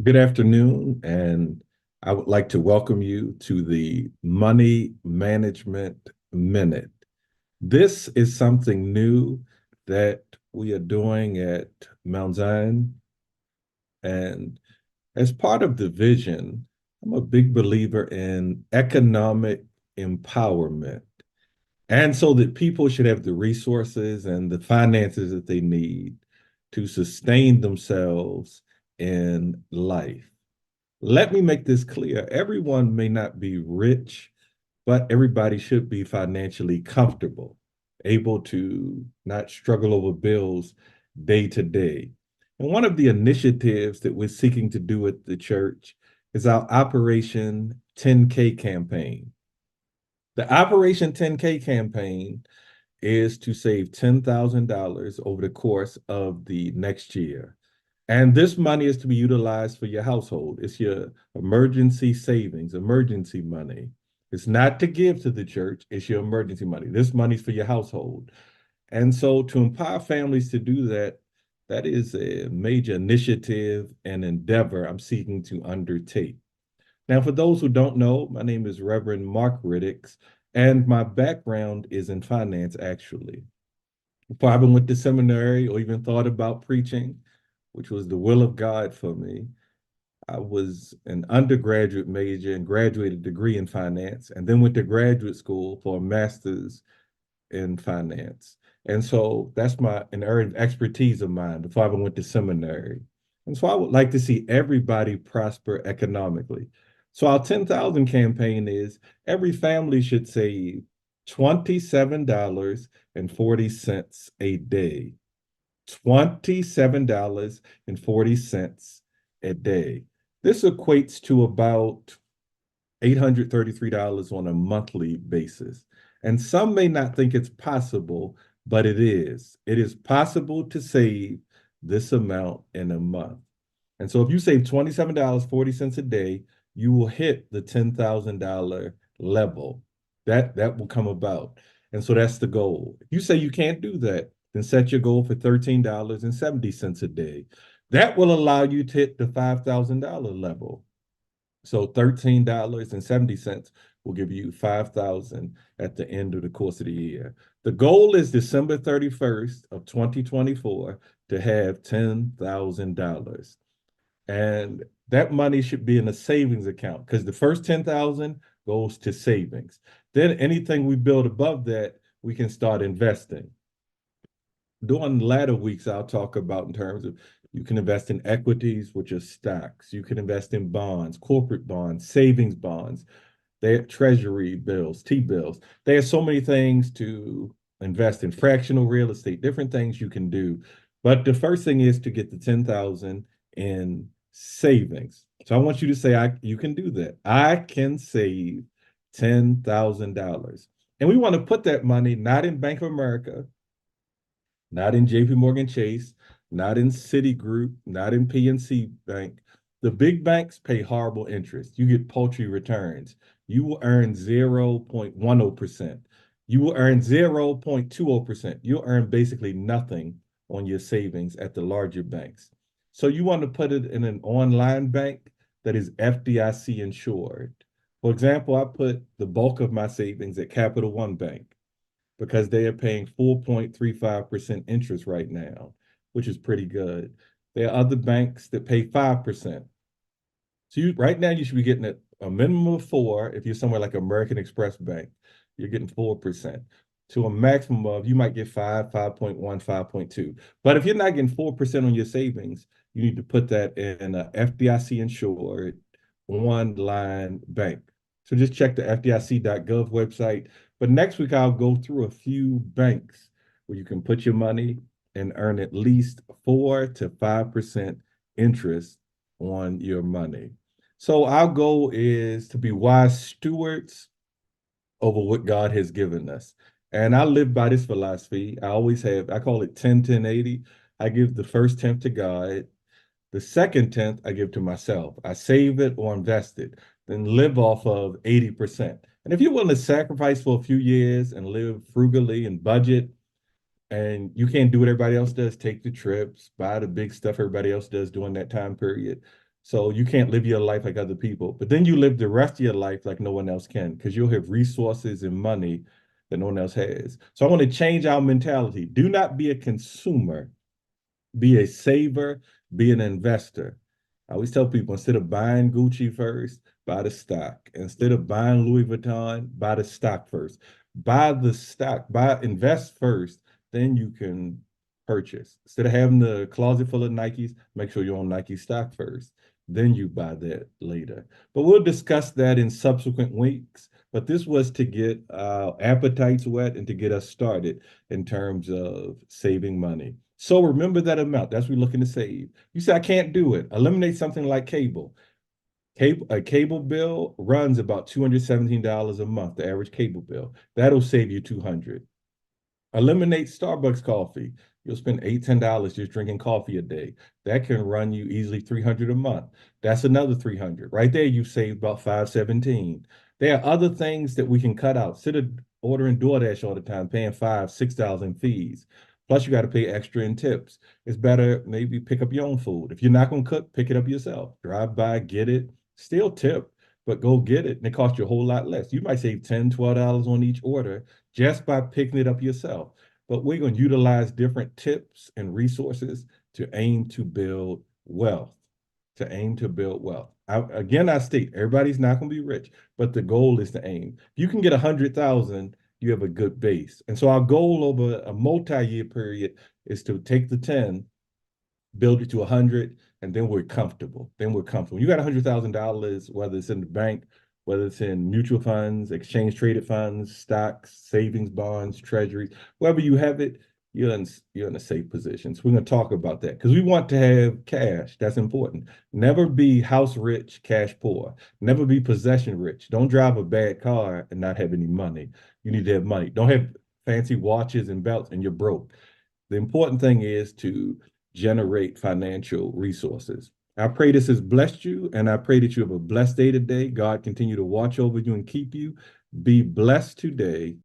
Good afternoon, and I would like to welcome you to the Money Management Minute. This is something new that we are doing at Mount Zion, and as part of the vision, I'm a big believer in economic empowerment. And so that people should have the resources and the finances that they need to sustain themselves in life. Let me make this clear. Everyone may not be rich, but everybody should be financially comfortable, able to not struggle over bills day to day. And one of the initiatives that we're seeking to do at the church is our Operation 10K campaign. The Operation 10K campaign is to save $10,000 over the course of the next year. And this money is to be utilized for your household. It's your emergency savings, emergency money. It's not to give to the church, it's your emergency money. This money's for your household. And so to empower families to do that, that is a major initiative and endeavor I'm seeking to undertake. Now, for those who don't know, my name is Reverend Mark Riddicks, and my background is in finance, actually. Before I even went to seminary or even thought about preaching, which was the will of God for me, I was an undergraduate major and graduated degree in finance, and then went to graduate school for a master's in finance. And so that's an area of expertise of mine before I even went to seminary. And so I would like to see everybody prosper economically. So our 10,000 campaign is every family should save $27.40 a day. $27.40 a day. This equates to about $833 on a monthly basis. And some may not think it's possible, but it is. It is possible to save this amount in a month. And so if you save $27.40 a day, you will hit the $10,000 level. That will come about. And so that's the goal. If you say you can't do that, then set your goal for $13.70 a day. That will allow you to hit the $5,000 level. So $13.70 will give you 5,000 at the end of the course of the year. The goal is December 31st of 2024 to have $10,000. And that money should be in a savings account because the first 10,000 goes to savings. Then anything we build above that, we can start investing. During latter weeks, I'll talk about in terms of you can invest in equities, which are stocks. You can invest in bonds, corporate bonds, savings bonds. They have treasury bills, T-bills. There are so many things to invest in, fractional real estate, different things you can do. But the first thing is to get the 10,000 in savings. So I want you to say, you can do that. I can save $10,000. And we want to put that money not in Bank of America, not in JP Morgan Chase, not in Citigroup, not in PNC Bank. The big banks pay horrible interest. You get paltry returns. You will earn 0.10%. You will earn 0.20%. You'll earn basically nothing on your savings at the larger banks. So you want to put it in an online bank that is FDIC insured. For example, I put the bulk of my savings at Capital One Bank because they are paying 4.35% interest right now, which is pretty good. There are other banks that pay 5%. So right now you should be getting a minimum of 4. If you're somewhere like American Express Bank, you're getting 4%. To a maximum of, you might get 5, 5.1, 5.2. But if you're not getting 4% on your savings, you need to put that in a FDIC insured online bank. So just check the FDIC.gov website. But next week, I'll go through a few banks where you can put your money and earn at least 4 to 5% interest on your money. So our goal is to be wise stewards over what God has given us. And I live by this philosophy. I always have, I call it 10, 10, 80. I give the first tenth to God. The second tenth I give to myself. I save it or invest it, then live off of 80%. And if you're willing to sacrifice for a few years and live frugally and budget, and you can't do what everybody else does, take the trips, buy the big stuff everybody else does during that time period, So you can't live your life like other people. But then you live the rest of your life like no one else can because you'll have resources and money that no one else has. So I want to change our mentality. Do not be a consumer, be a saver, be an investor. I always tell people instead of buying Gucci first, buy the stock. Instead of buying Louis Vuitton, buy the stock first. Buy the stock, invest first, then you can purchase. Instead of having the closet full of Nikes, make sure you own Nike stock first. Then you buy that later. But we'll discuss that in subsequent weeks. But this was to get appetites wet and to get us started in terms of saving money. So remember that amount. That's what we're looking to save. You say, I can't do it. Eliminate something like cable. A cable bill runs about $217 a month, the average cable bill. That'll save you $200. Eliminate Starbucks coffee. You'll spend $8, $10 just drinking coffee a day. That can run you easily $300 a month. That's another $300. Right there, you've saved about $517. There are other things that we can cut out. Instead of ordering DoorDash all the time, paying $5, $6 in fees. Plus, you got to pay extra in tips. It's better maybe pick up your own food. If you're not going to cook, pick it up yourself. Drive by, get it, still tip, but go get it. And it costs you a whole lot less. You might save $10, $12 on each order just by picking it up yourself. But we're going to utilize different tips and resources to aim to build wealth. To aim to build wealth. I state everybody's not going to be rich, but the goal is to aim. If you can get 100,000, you have a good base. And so our goal over a multi-year period is to take the 10, build it to 100, and then we're comfortable. Then we're comfortable. You got $100,000, whether it's in the bank, whether it's in mutual funds, exchange traded funds, stocks, savings bonds, treasuries, wherever you have it, you're in a safe position. So we're going to talk about that because we want to have cash. That's important. Never be house rich, cash poor. Never be possession rich. Don't drive a bad car and not have any money. You need to have money. Don't have fancy watches and belts and you're broke. The important thing is to generate financial resources. I pray this has blessed you, and I pray that you have a blessed day today. God continue to watch over you and keep you. Be blessed today.